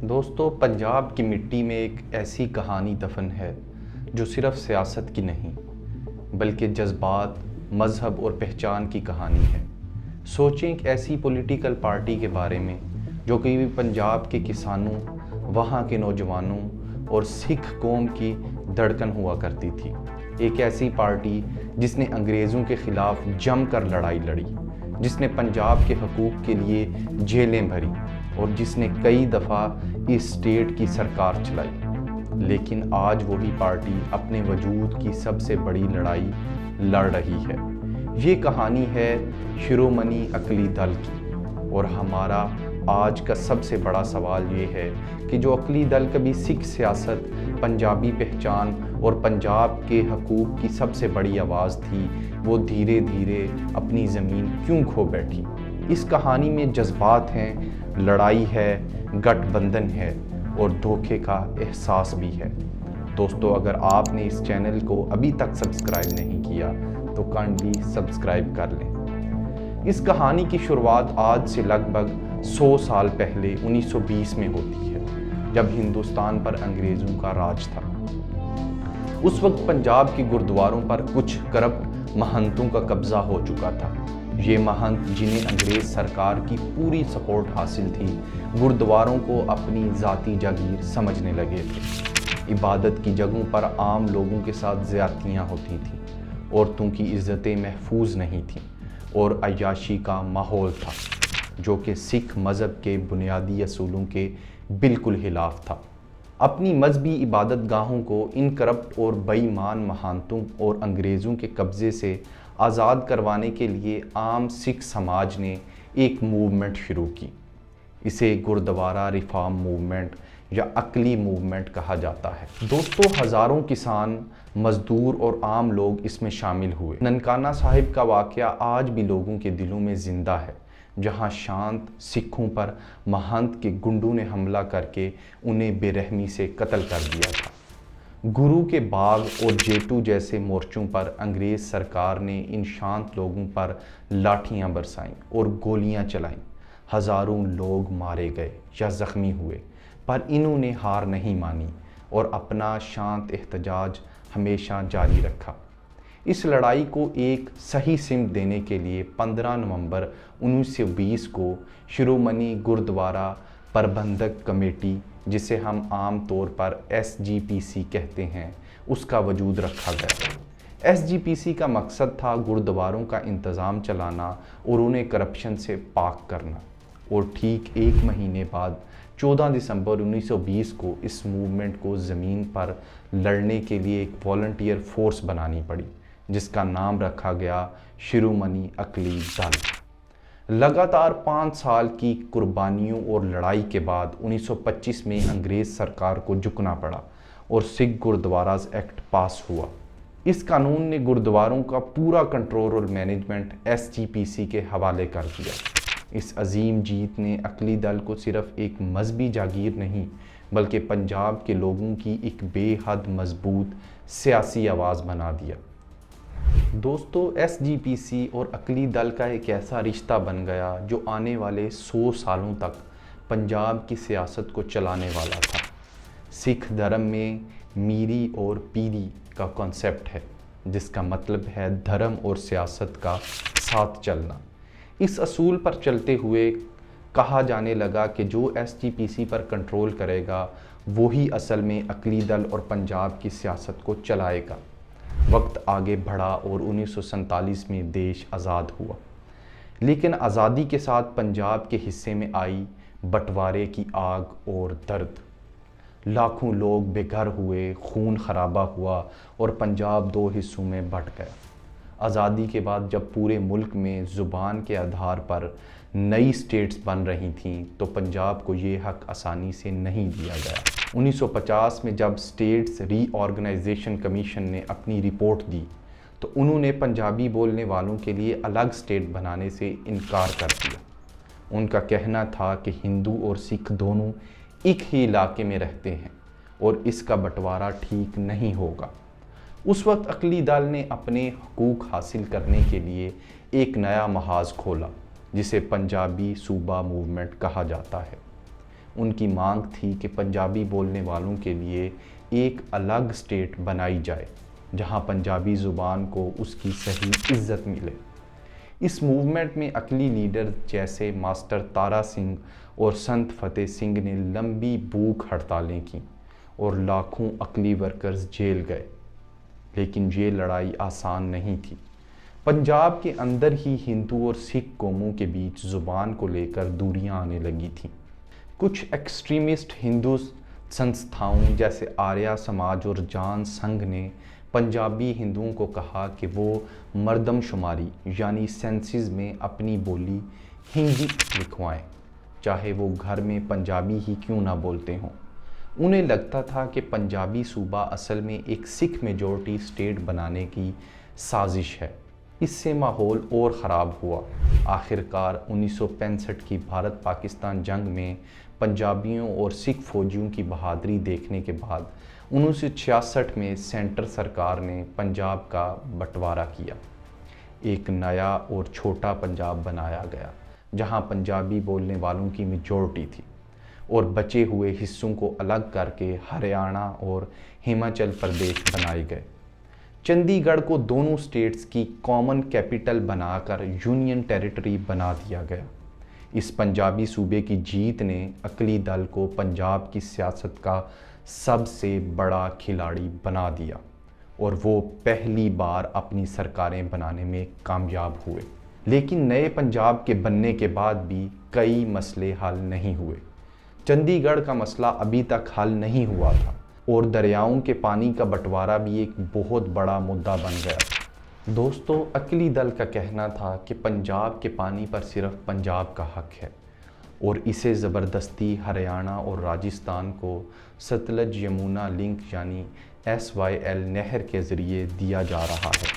دوستو، پنجاب کی مٹی میں ایک ایسی کہانی دفن ہے جو صرف سیاست کی نہیں بلکہ جذبات، مذہب اور پہچان کی کہانی ہے۔ سوچیں ایک ایسی پولیٹیکل پارٹی کے بارے میں جو کہ پنجاب کے کسانوں، وہاں کے نوجوانوں اور سکھ قوم کی دھڑکن ہوا کرتی تھی۔ ایک ایسی پارٹی جس نے انگریزوں کے خلاف جم کر لڑائی لڑی، جس نے پنجاب کے حقوق کے لیے جیلیں بھری اور جس نے کئی دفعہ اس اسٹیٹ کی سرکار چلائی۔ لیکن آج وہی پارٹی اپنے وجود کی سب سے بڑی لڑائی لڑ رہی ہے۔ یہ کہانی ہے شرومنی اکلی دل کی، اور ہمارا آج کا سب سے بڑا سوال یہ ہے کہ جو اکلی دل کبھی سکھ سیاست، پنجابی پہچان اور پنجاب کے حقوق کی سب سے بڑی آواز تھی، وہ دھیرے دھیرے اپنی زمین کیوں کھو بیٹھی۔ اس کہانی میں جذبات ہیں، لڑائی ہے، گٹھ بندھن ہے اور دھوکے کا احساس بھی ہے۔ دوستو، اگر آپ نے اس چینل کو ابھی تک سبسکرائب نہیں کیا تو کائنڈلی سبسکرائب کر لیں۔ اس کہانی کی شروعات آج سے لگ بھگ 100 سال پہلے 1920 میں ہوتی ہے، جب ہندوستان پر انگریزوں کا راج تھا۔ اس وقت پنجاب کے گردواروں پر کچھ کرپٹ مہنتوں کا قبضہ ہو چکا تھا۔ یہ مہنت، جنہیں انگریز سرکار کی پوری سپورٹ حاصل تھی، گردواروں کو اپنی ذاتی جاگیر سمجھنے لگے تھے۔ عبادت کی جگہوں پر عام لوگوں کے ساتھ زیادتیاں ہوتی تھیں، عورتوں کی عزتیں محفوظ نہیں تھیں اور عیاشی کا ماحول تھا، جو کہ سکھ مذہب کے بنیادی اصولوں کے بالکل خلاف تھا۔ اپنی مذہبی عبادت گاہوں کو ان کرپٹ اور بے ایمان مہانتوں اور انگریزوں کے قبضے سے آزاد کروانے کے لیے عام سکھ سماج نے ایک موومنٹ شروع کی۔ اسے گردوارہ ریفارم موومنٹ یا اکلی موومنٹ کہا جاتا ہے۔ دوستو، ہزاروں کسان، مزدور اور عام لوگ اس میں شامل ہوئے۔ ننکانہ صاحب کا واقعہ آج بھی لوگوں کے دلوں میں زندہ ہے، جہاں شانت سکھوں پر مہنت کے گنڈوں نے حملہ کر کے انہیں بے رحمی سے قتل کر دیا تھا۔ گرو کے باغ اور جیٹو جیسے مورچوں پر انگریز سرکار نے ان شانت لوگوں پر لاٹھیاں برسائیں اور گولیاں چلائیں۔ ہزاروں لوگ مارے گئے یا زخمی ہوئے، پر انہوں نے ہار نہیں مانی اور اپنا شانت احتجاج ہمیشہ جاری رکھا۔ اس لڑائی کو ایک صحیح سمت دینے کے لیے 15 نومبر 1920 کو شرومنی گردوارہ پربندھک کمیٹی، جسے ہم عام طور پر SGPC کہتے ہیں، اس کا وجود رکھا گیا۔ SGPC کا مقصد تھا گردواروں کا انتظام چلانا اور انہیں کرپشن سے پاک کرنا۔ اور ٹھیک ایک مہینے بعد 14 دسمبر 1920 کو اس موومنٹ کو زمین پر لڑنے کے لیے ایک والنٹیئر فورس بنانی پڑی، جس کا نام رکھا گیا شرومنی اکلی دل۔ لگاتار 5 سال کی قربانیوں اور لڑائی کے بعد 1925 میں انگریز سرکار کو جھکنا پڑا اور سکھ گردواراز ایکٹ پاس ہوا۔ اس قانون نے گردواروں کا پورا کنٹرول اور مینجمنٹ SGPC کے حوالے کر دیا۔ اس عظیم جیت نے اکلی دل کو صرف ایک مذہبی جاگیر نہیں بلکہ پنجاب کے لوگوں کی ایک بے حد مضبوط سیاسی آواز بنا دیا۔ دوستو، SGPC اور اکلی دل کا ایک ایسا رشتہ بن گیا جو آنے والے 100 سالوں تک پنجاب کی سیاست کو چلانے والا تھا۔ سکھ دھرم میں میری اور پیری کا کنسیپٹ ہے، جس کا مطلب ہے دھرم اور سیاست کا ساتھ چلنا۔ اس اصول پر چلتے ہوئے کہا جانے لگا کہ جو SGPC پر کنٹرول کرے گا وہی اصل میں اکلی دل اور پنجاب کی سیاست کو چلائے گا۔ وقت آگے بڑھا اور 1947 میں دیش آزاد ہوا، لیکن آزادی کے ساتھ پنجاب کے حصے میں آئی بٹوارے کی آگ اور درد۔ لاکھوں لوگ بے گھر ہوئے، خون خرابہ ہوا اور پنجاب 2 حصوں میں بٹ گیا۔ آزادی کے بعد جب پورے ملک میں زبان کے آدھار پر نئی اسٹیٹس بن رہی تھیں تو پنجاب کو یہ حق آسانی سے نہیں دیا گیا۔ 1950 میں جب اسٹیٹس ری آرگنائزیشن کمیشن نے اپنی رپورٹ دی تو انہوں نے پنجابی بولنے والوں کے لیے الگ اسٹیٹ بنانے سے انکار کر دیا۔ ان کا کہنا تھا کہ ہندو اور سکھ دونوں ایک ہی علاقے میں رہتے ہیں اور اس کا بٹوارہ ٹھیک نہیں ہوگا۔ اس وقت اکلی دل نے اپنے حقوق حاصل کرنے کے لیے ایک نیا محاذ کھولا، جسے پنجابی صوبہ موومنٹ کہا جاتا ہے۔ ان کی مانگ تھی کہ پنجابی بولنے والوں کے لیے ایک الگ اسٹیٹ بنائی جائے جہاں پنجابی زبان کو اس کی صحیح عزت ملے۔ اس موومنٹ میں عقلی لیڈر جیسے ماسٹر تارا سنگھ اور سنت فتح سنگھ نے لمبی بھوک ہڑتالیں کیں اور لاکھوں عقلی ورکرز جیل گئے، لیکن یہ لڑائی آسان نہیں تھی۔ پنجاب کے اندر ہی ہندو اور سکھ قوموں کے بیچ زبان کو لے کر دوریاں آنے لگی تھیں۔ کچھ ایکسٹریمسٹ ہندو سنستھاؤں جیسے آریہ سماج اور جان سنگھ نے پنجابی ہندوؤں کو کہا کہ وہ مردم شماری یعنی سینسز میں اپنی بولی ہندی لکھوائیں، چاہے وہ گھر میں پنجابی ہی کیوں نہ بولتے ہوں۔ انہیں لگتا تھا کہ پنجابی صوبہ اصل میں ایک سکھ میجورٹی اسٹیٹ بنانے کی سازش ہے۔ اس سے ماحول اور خراب ہوا۔ آخرکار 1965 کی بھارت پاکستان جنگ میں پنجابیوں اور سکھ فوجیوں کی بہادری دیکھنے کے بعد 1966 میں سینٹر سرکار نے پنجاب کا بٹوارا کیا۔ ایک نیا اور چھوٹا پنجاب بنایا گیا جہاں پنجابی بولنے والوں کی میجورٹی تھی، اور بچے ہوئے حصوں کو الگ کر کے ہریانہ اور ہماچل پردیش بنائے گئے۔ چندی گڑھ کو دونوں سٹیٹس کی کامن کیپٹل بنا کر یونین ٹیریٹری بنا دیا گیا۔ اس پنجابی صوبے کی جیت نے عقلی دل کو پنجاب کی سیاست کا سب سے بڑا کھلاڑی بنا دیا، اور وہ پہلی بار اپنی سرکاریں بنانے میں کامیاب ہوئے۔ لیکن نئے پنجاب کے بننے کے بعد بھی کئی مسئلے حل نہیں ہوئے۔ چندی گڑھ کا مسئلہ ابھی تک حل نہیں ہوا تھا، اور دریاؤں کے پانی کا بٹوارا بھی ایک بہت بڑا مدعا بن گیا۔ دوستو، عقلی دل کا کہنا تھا کہ پنجاب کے پانی پر صرف پنجاب کا حق ہے، اور اسے زبردستی ہریانہ اور راجستھان کو ستلج یمونا لنک یعنی SYL نہر کے ذریعے دیا جا رہا ہے،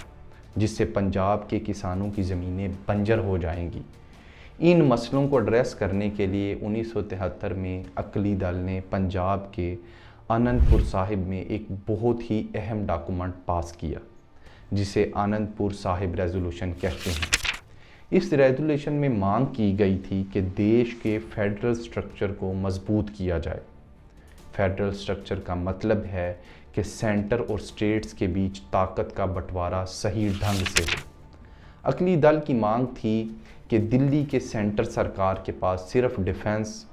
جس سے پنجاب کے کسانوں کی زمینیں بنجر ہو جائیں گی۔ ان مسئلوں کو ایڈریس کرنے کے لیے 1973 میں عقلی دل نے پنجاب کے آنند پور صاحب میں ایک بہت ہی اہم ڈاکومنٹ پاس کیا، جسے آنند پور صاحب ریزولوشن کہتے ہیں۔ اس ریزولوشن میں مانگ کی گئی تھی کہ دیش کے فیڈرل سٹرکچر کو مضبوط کیا جائے۔ فیڈرل سٹرکچر کا مطلب ہے کہ سینٹر اور سٹیٹس کے بیچ طاقت کا بٹوارا صحیح ڈھنگ سے ہو۔ عقلی دل کی مانگ تھی کہ دلی کے سینٹر سرکار کے پاس صرف ڈیفنس،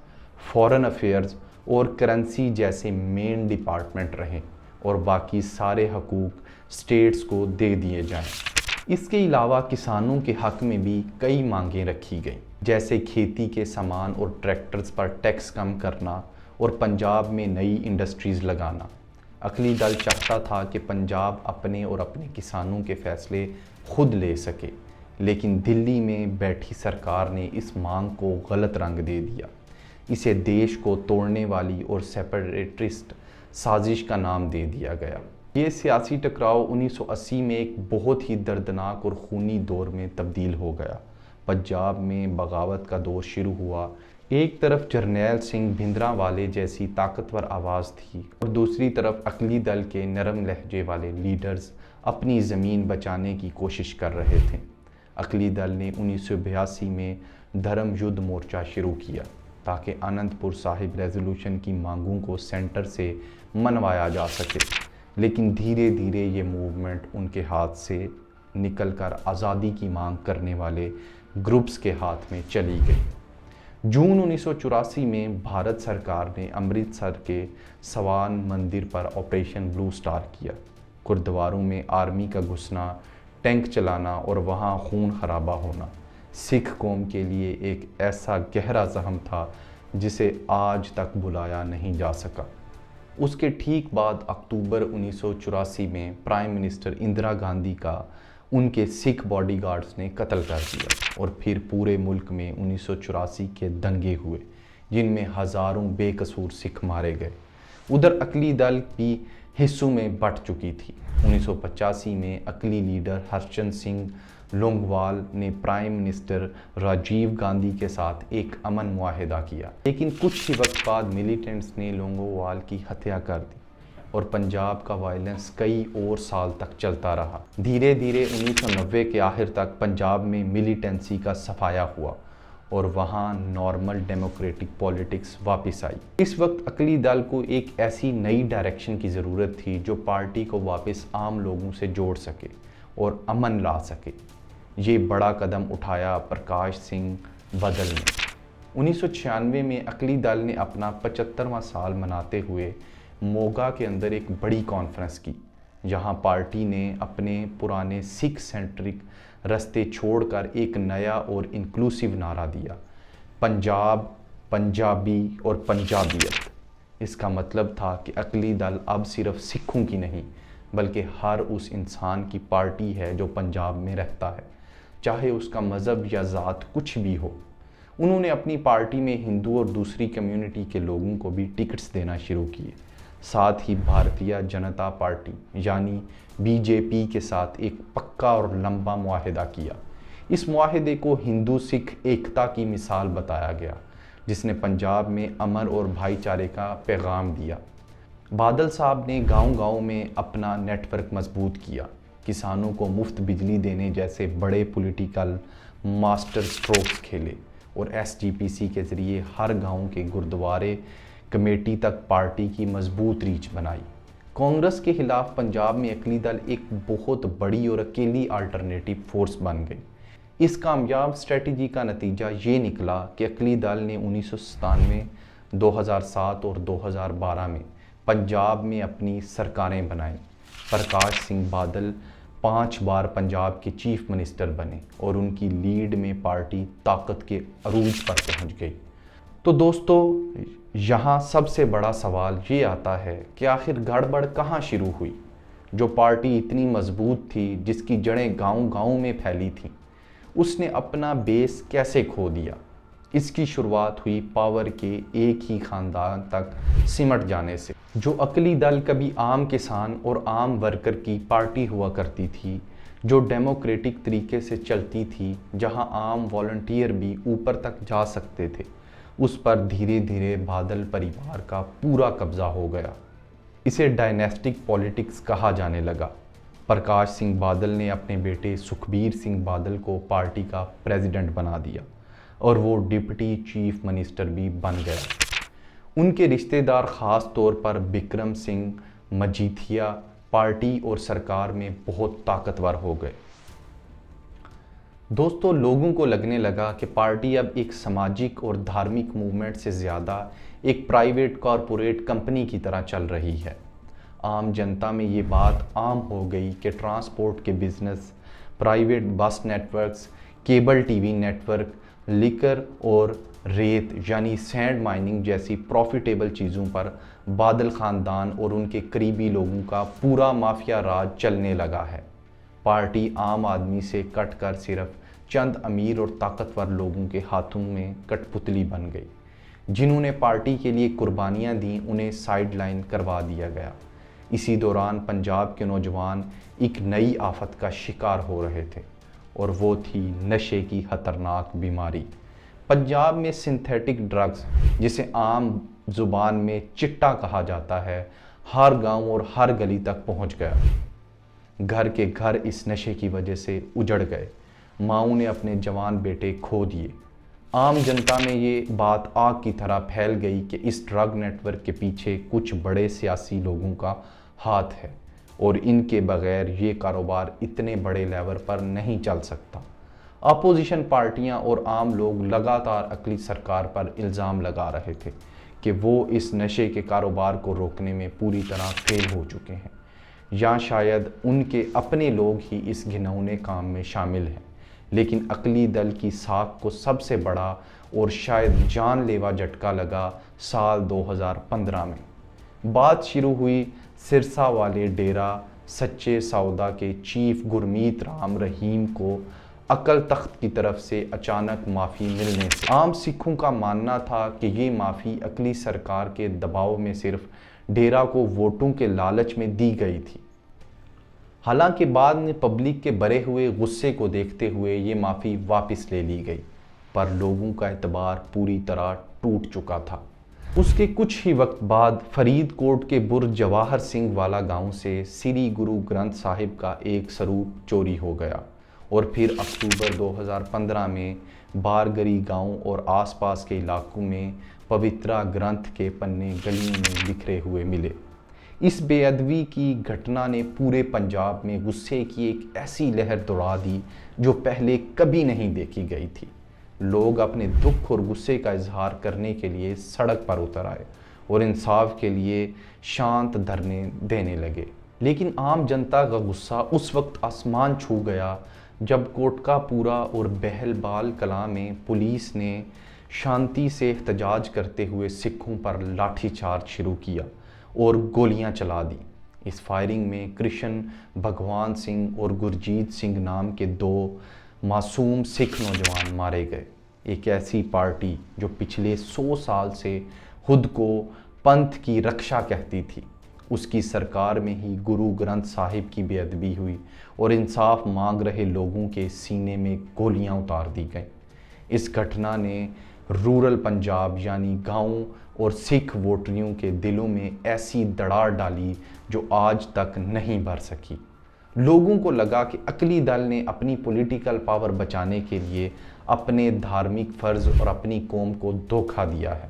فورن افیئرز اور کرنسی جیسے مین ڈپارٹمنٹ رہیں، اور باقی سارے حقوق سٹیٹس کو دے دیے جائیں۔ اس کے علاوہ کسانوں کے حق میں بھی کئی مانگیں رکھی گئیں، جیسے کھیتی کے سامان اور ٹریکٹرز پر ٹیکس کم کرنا اور پنجاب میں نئی انڈسٹریز لگانا۔ عقلی دل چاہتا تھا کہ پنجاب اپنے اور اپنے کسانوں کے فیصلے خود لے سکے، لیکن دلی میں بیٹھی سرکار نے اس مانگ کو غلط رنگ دے دیا۔ اسے دیش کو توڑنے والی اور سیپریٹسٹ سازش کا نام دے دیا گیا۔ یہ سیاسی ٹکراؤ 1980 میں ایک بہت ہی دردناک اور خونی دور میں تبدیل ہو گیا۔ پنجاب میں بغاوت کا دور شروع ہوا۔ ایک طرف جرنیل سنگھ بھندرانوالے جیسی طاقتور آواز تھی، اور دوسری طرف عقلی دل کے نرم لہجے والے لیڈرز اپنی زمین بچانے کی کوشش کر رہے تھے۔ عقلی دل نے 1982 میں دھرم یدھ مورچہ شروع کیا تاکہ آنند پور صاحب ریزولوشن کی مانگوں کو سینٹر سے منوایا جا سکے، لیکن دھیرے دھیرے یہ موومنٹ ان کے ہاتھ سے نکل کر آزادی کی مانگ کرنے والے گروپس کے ہاتھ میں چلی گئی۔ جون 1984 میں بھارت سرکار نے امرتسر کے سوان مندر پر آپریشن بلو سٹار کیا۔ گردواروں میں آرمی کا گھسنا، ٹینک چلانا اور وہاں خون خرابہ ہونا سکھ قوم کے لیے ایک ایسا گہرا زخم تھا جسے آج تک بھلایا نہیں جا سکا۔ اس کے ٹھیک بعد اکتوبر 1984 میں پرائم منسٹر اندرا گاندھی کا ان کے سکھ باڈی گارڈز نے قتل کر دیا، اور پھر پورے ملک میں 1984 کے دنگے ہوئے جن میں ہزاروں بے قصور سکھ مارے گئے۔ ادھر عقلی دل بھی حصوں میں بٹ چکی تھی۔ 1985 میں عقلی لیڈر ہرچند سنگھ لونگوال نے پرائم منسٹر راجیو گاندھی کے ساتھ ایک امن معاہدہ کیا، لیکن کچھ ہی وقت بعد ملیٹنٹس نے لونگووال کی ہتیا کر دی، اور پنجاب کا وائلنس کئی اور سال تک چلتا رہا۔ دھیرے دھیرے 1990 کے آخر تک پنجاب میں ملیٹنسی کا صفایا ہوا، اور وہاں نارمل ڈیموکریٹک پولیٹکس واپس آئی۔ اس وقت عقلی دل کو ایک ایسی نئی ڈائریکشن کی ضرورت تھی جو پارٹی کو واپس عام لوگوں سے جوڑ سکے اور امن لا سکے۔ یہ بڑا قدم اٹھایا پرکاش سنگھ بادل نے۔ 1996 میں عقلی دل نے اپنا 75واں سال مناتے ہوئے موگا کے اندر ایک بڑی کانفرنس کی، جہاں پارٹی نے اپنے پرانے سکھ سینٹرک رستے چھوڑ کر ایک نیا اور انکلوسیو نعرہ دیا: پنجاب، پنجابی اور پنجابیت۔ اس کا مطلب تھا کہ عقلی دل اب صرف سکھوں کی نہیں بلکہ ہر اس انسان کی پارٹی ہے جو پنجاب میں رہتا ہے، چاہے اس کا مذہب یا ذات کچھ بھی ہو۔ انہوں نے اپنی پارٹی میں ہندو اور دوسری کمیونٹی کے لوگوں کو بھی ٹکٹس دینا شروع کیے۔ ساتھ ہی بھارتیہ جنتا پارٹی یعنی بی جے پی کے ساتھ ایک پکا اور لمبا معاہدہ کیا۔ اس معاہدے کو ہندو سکھ ایکتا کی مثال بتایا گیا، جس نے پنجاب میں امن اور بھائی چارے کا پیغام دیا۔ بادل صاحب نے گاؤں گاؤں میں اپنا نیٹ ورک مضبوط کیا، کسانوں کو مفت بجلی دینے جیسے بڑے پولیٹیکل ماسٹر اسٹروکس کھیلے، اور ایس جی پی سی کے ذریعے ہر گاؤں کے گردوارے کمیٹی تک پارٹی کی مضبوط ریچ بنائی۔ کانگریس کے خلاف پنجاب میں عقلی دل ایک بہت بڑی اور اکیلی آلٹرنیٹیو فورس بن گئی۔ اس کامیاب اسٹریٹجی کا نتیجہ یہ نکلا کہ عقلی دل نے 1997، 2007 اور 2012 میں پنجاب میں اپنی سرکاریں بنائیں۔ پرکاش سنگھ بادل 5 بار پنجاب کے چیف منسٹر بنے اور ان کی لیڈ میں پارٹی طاقت کے عروج پر پہنچ گئی۔ تو دوستو، یہاں سب سے بڑا سوال یہ آتا ہے کہ آخر گڑبڑ کہاں شروع ہوئی؟ جو پارٹی اتنی مضبوط تھی، جس کی جڑیں گاؤں گاؤں میں پھیلی تھیں، اس نے اپنا بیس کیسے کھو دیا؟ اس کی شروعات ہوئی پاور کے ایک ہی خاندان تک سمٹ جانے سے۔ جو عقلی دل کبھی عام کسان اور عام ورکر کی پارٹی ہوا کرتی تھی، جو ڈیموکریٹک طریقے سے چلتی تھی، جہاں عام والنٹیئر بھی اوپر تک جا سکتے تھے، اس پر دھیرے دھیرے بادل پریوار کا پورا قبضہ ہو گیا۔ اسے ڈائنیسٹک پولیٹکس کہا جانے لگا۔ پرکاش سنگھ بادل نے اپنے بیٹے سکھبیر سنگھ بادل کو پارٹی کا پریزیڈنٹ بنا دیا اور وہ ڈپٹی چیف منسٹر بھی بن گیا۔ ان کے رشتہ دار خاص طور پر بکرم سنگھ مجیٹھیا پارٹی اور سرکار میں بہت طاقتور ہو گئے۔ دوستو، لوگوں کو لگنے لگا کہ پارٹی اب ایک سماجک اور دھارمک موومنٹ سے زیادہ ایک پرائیویٹ کارپوریٹ کمپنی کی طرح چل رہی ہے۔ عام جنتا میں یہ بات عام ہو گئی کہ ٹرانسپورٹ کے business, private bus networks, cable TV network, لیکر اور ریت یعنی سینڈ مائننگ جیسی پروفیٹیبل چیزوں پر بادل خاندان اور ان کے قریبی لوگوں کا پورا مافیا راج چلنے لگا ہے۔ پارٹی عام آدمی سے کٹ کر صرف چند امیر اور طاقتور لوگوں کے ہاتھوں میں کٹ پتلی بن گئی۔ جنہوں نے پارٹی کے لیے قربانیاں دیں، انہیں سائیڈ لائن کروا دیا گیا۔ اسی دوران پنجاب کے نوجوان ایک نئی آفت کا شکار ہو رہے تھے، اور وہ تھی نشے کی خطرناک بیماری۔ پنجاب میں سنتھیٹک ڈرگز، جسے عام زبان میں چٹا کہا جاتا ہے، ہر گاؤں اور ہر گلی تک پہنچ گیا۔ گھر کے گھر اس نشے کی وجہ سے اجڑ گئے۔ ماؤں نے اپنے جوان بیٹے کھو دیے۔ عام جنتا میں یہ بات آگ کی طرح پھیل گئی کہ اس ڈرگ نیٹ ورک کے پیچھے کچھ بڑے سیاسی لوگوں کا ہاتھ ہے، اور ان کے بغیر یہ کاروبار اتنے بڑے لیول پر نہیں چل سکتا۔ اپوزیشن پارٹیاں اور عام لوگ لگاتار عقلی سرکار پر الزام لگا رہے تھے کہ وہ اس نشے کے کاروبار کو روکنے میں پوری طرح فیل ہو چکے ہیں، یا شاید ان کے اپنے لوگ ہی اس گھناؤنے کام میں شامل ہیں۔ لیکن عقلی دل کی ساکھ کو سب سے بڑا اور شاید جان لیوا جھٹکا لگا سال 2015 میں۔ بات شروع ہوئی سرسا والے ڈیرا سچے سودا کے چیف گرمیت رام رحیم کو عقل تخت کی طرف سے اچانک معافی ملنے سے۔ عام سکھوں کا ماننا تھا کہ یہ معافی عقلی سرکار کے دباؤ میں صرف ڈیرا کو ووٹوں کے لالچ میں دی گئی تھی۔ حالانکہ بعد میں پبلک کے بڑھے ہوئے غصے کو دیکھتے ہوئے یہ معافی واپس لے لی گئی، پر لوگوں کا اعتبار پوری طرح ٹوٹ چکا تھا۔ اس کے کچھ ہی وقت بعد فرید کوٹ کے برج جواہر سنگھ والا گاؤں سے سری گرو گرنتھ صاحب کا ایک سروپ چوری ہو گیا، اور پھر اکتوبر 2015 میں بارگری گاؤں اور آس پاس کے علاقوں میں پوترا گرنتھ کے پنے گلیوں میں بکھرے ہوئے ملے۔ اس بے ادبی کی گھٹنا نے پورے پنجاب میں غصے کی ایک ایسی لہر دوڑا دی جو پہلے کبھی نہیں دیکھی گئی تھی۔ لوگ اپنے دکھ اور غصے کا اظہار کرنے کے لیے سڑک پر اتر آئے اور انصاف کے لیے شانت دھرنے دینے لگے۔ لیکن عام جنتا کا غصہ اس وقت آسمان چھو گیا جب کوٹکا پورا اور بہل بال کلاں میں پولیس نے شانتی سے احتجاج کرتے ہوئے سکھوں پر لاٹھی چارج شروع کیا اور گولیاں چلا دی۔ اس فائرنگ میں کرشن بھگوان سنگھ اور گرجیت سنگھ نام کے 2 معصوم سکھ نوجوان مارے گئے۔ ایک ایسی پارٹی جو پچھلے 100 سال سے خود کو پنتھ کی رکشا کہتی تھی، اس کی سرکار میں ہی گرو گرنتھ صاحب کی بے ادبی ہوئی اور انصاف مانگ رہے لوگوں کے سینے میں گولیاں اتار دی گئیں۔ اس گھٹنا نے رورل پنجاب یعنی گاؤں اور سکھ ووٹریوں کے دلوں میں ایسی دراڑ ڈالی جو آج تک نہیں بھر سکی۔ لوگوں کو لگا کہ اکلی دل نے اپنی پولیٹیکل پاور بچانے کے لیے اپنے دھارمک فرض اور اپنی قوم کو دھوکہ دیا ہے۔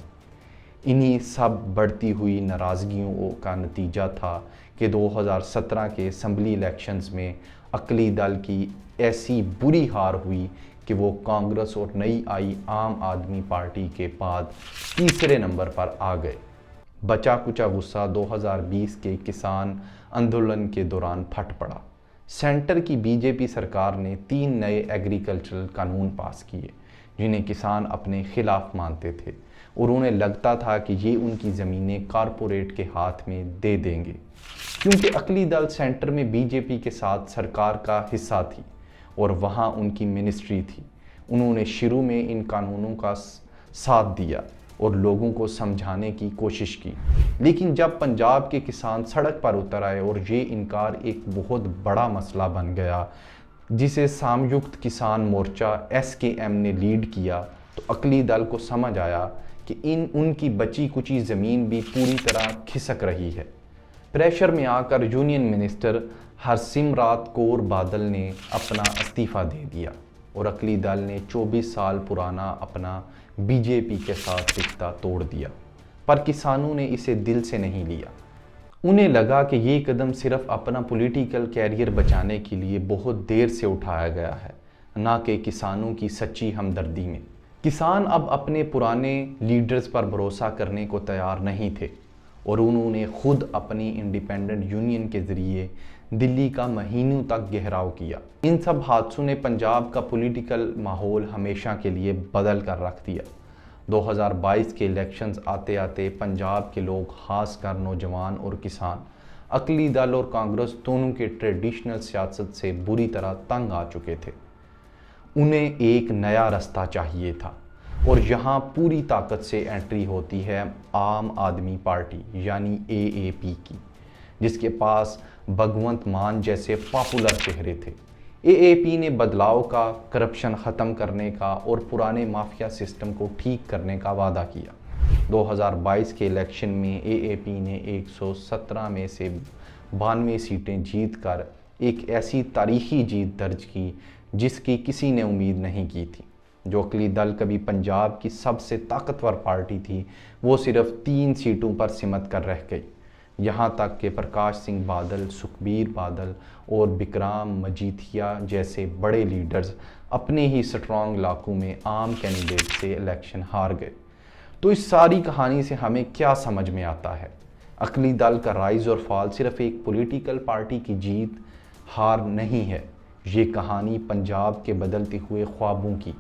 انہی سب بڑھتی ہوئی ناراضگیوں کا نتیجہ تھا کہ 2017 کے اسمبلی الیکشنز میں اکلی دل کی ایسی بری ہار ہوئی کہ وہ کانگریس اور نئی آئی عام آدمی پارٹی کے بعد تیسرے نمبر پر آ گئے۔ بچا کچا غصہ 2020 کے کسان آندولن کے دوران پھٹ پڑا۔ سینٹر کی بی جے پی سرکار نے 3 نئے ایگریکلچرل قانون پاس کیے جنہیں کسان اپنے خلاف مانتے تھے اور انہیں لگتا تھا کہ یہ ان کی زمینیں کارپوریٹ کے ہاتھ میں دے دیں گے۔ کیونکہ اکلی دل سینٹر میں بی جے پی کے ساتھ سرکار کا حصہ تھی اور وہاں ان کی منسٹری تھی، انہوں نے شروع میں ان قانونوں کا ساتھ دیا اور لوگوں کو سمجھانے کی کوشش کی۔ لیکن جب پنجاب کے کسان سڑک پر اتر آئے اور یہ انکار ایک بہت بڑا مسئلہ بن گیا جسے سامیکت کسان مورچہ SKM نے لیڈ کیا، تو اکلی دل کو سمجھ آیا کہ ان کی بچی کچی زمین بھی پوری طرح کھسک رہی ہے۔ پریشر میں آ کر یونین منسٹر ہرسمرات کور بادل نے اپنا استعفیٰ دے دیا اور اکلی دل نے 24 سال پرانا اپنا بی جے پی کے ساتھ رشتہ توڑ دیا۔ پر کسانوں نے اسے دل سے نہیں لیا۔ انہیں لگا کہ یہ قدم صرف اپنا پولیٹیکل کیریئر بچانے کے لیے بہت دیر سے اٹھایا گیا ہے، نہ کہ کسانوں کی سچی ہمدردی میں۔ کسان اب اپنے پرانے لیڈرز پر بھروسہ کرنے کو تیار نہیں تھے اور انہوں نے خود اپنی انڈیپینڈنٹ یونین کے ذریعے دلی کا مہینوں تک گھیراؤ کیا۔ ان سب حادثوں نے پنجاب کا پولیٹیکل ماحول ہمیشہ کے لیے بدل کر رکھ دیا۔ 2022 کے الیکشنز آتے آتے پنجاب کے لوگ، خاص کر نوجوان اور کسان، اکلی دل اور کانگریس دونوں کے ٹریڈیشنل سیاست سے بری طرح تنگ آ چکے تھے۔ انہیں ایک نیا رستہ چاہیے تھا اور یہاں پوری طاقت سے انٹری ہوتی ہے عام آدمی پارٹی یعنی AAP کی، جس کے پاس بھگونت مان جیسے پاپولر چہرے تھے۔ AAP نے بدلاؤ کا، کرپشن ختم کرنے کا اور پرانے مافیا سسٹم کو ٹھیک کرنے کا وعدہ کیا۔ 2022 کے الیکشن میں AAP نے 117 میں سے 92 سیٹیں جیت کر ایک ایسی تاریخی جیت درج کی جس کی کسی نے امید نہیں کی تھی۔ جو اکلی دل کبھی پنجاب کی سب سے طاقتور پارٹی تھی، وہ صرف 3 سیٹوں پر سمٹ کر رہ گئی، یہاں تک کہ پرکاش سنگھ بادل، سکھبیر بادل اور بکرام مجیٹھیا جیسے بڑے لیڈرز اپنے ہی سٹرانگ علاقوں میں عام کینڈیڈیٹ سے الیکشن ہار گئے۔ تو اس ساری کہانی سے ہمیں کیا سمجھ میں آتا ہے؟ اکلی دل کا رائز اور فال صرف ایک پولیٹیکل پارٹی کی جیت ہار نہیں ہے، یہ کہانی پنجاب کے بدلتے ہوئے خوابوں کی،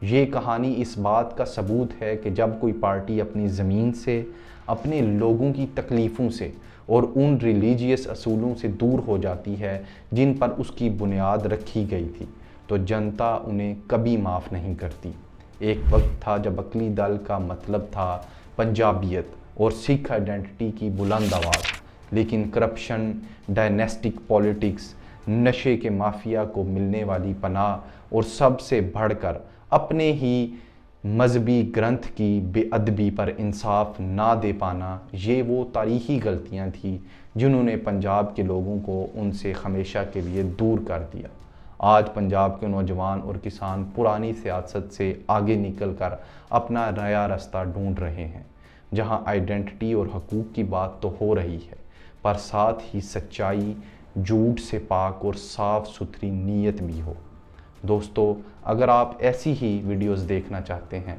یہ کہانی اس بات کا ثبوت ہے کہ جب کوئی پارٹی اپنی زمین سے، اپنے لوگوں کی تکلیفوں سے اور ان ریلیجیس اصولوں سے دور ہو جاتی ہے جن پر اس کی بنیاد رکھی گئی تھی، تو جنتا انہیں کبھی معاف نہیں کرتی۔ ایک وقت تھا جب اکلی دل کا مطلب تھا پنجابیت اور سکھ آئیڈینٹی کی بلند آواز، لیکن کرپشن، ڈائنیسٹک پالیٹکس، نشے کے مافیا کو ملنے والی پناہ اور سب سے بڑھ کر اپنے ہی مذہبی گرنتھ کی بے ادبی پر انصاف نہ دے پانا، یہ وہ تاریخی غلطیاں تھیں جنہوں نے پنجاب کے لوگوں کو ان سے ہمیشہ کے لیے دور کر دیا۔ آج پنجاب کے نوجوان اور کسان پرانی سیاست سے آگے نکل کر اپنا نیا راستہ ڈھونڈ رہے ہیں، جہاں آئیڈینٹی اور حقوق کی بات تو ہو رہی ہے، پر ساتھ ہی سچائی، جھوٹ سے پاک اور صاف ستھری نیت بھی ہو۔ دوستو، اگر آپ ایسی ہی ویڈیوز دیکھنا چاہتے ہیں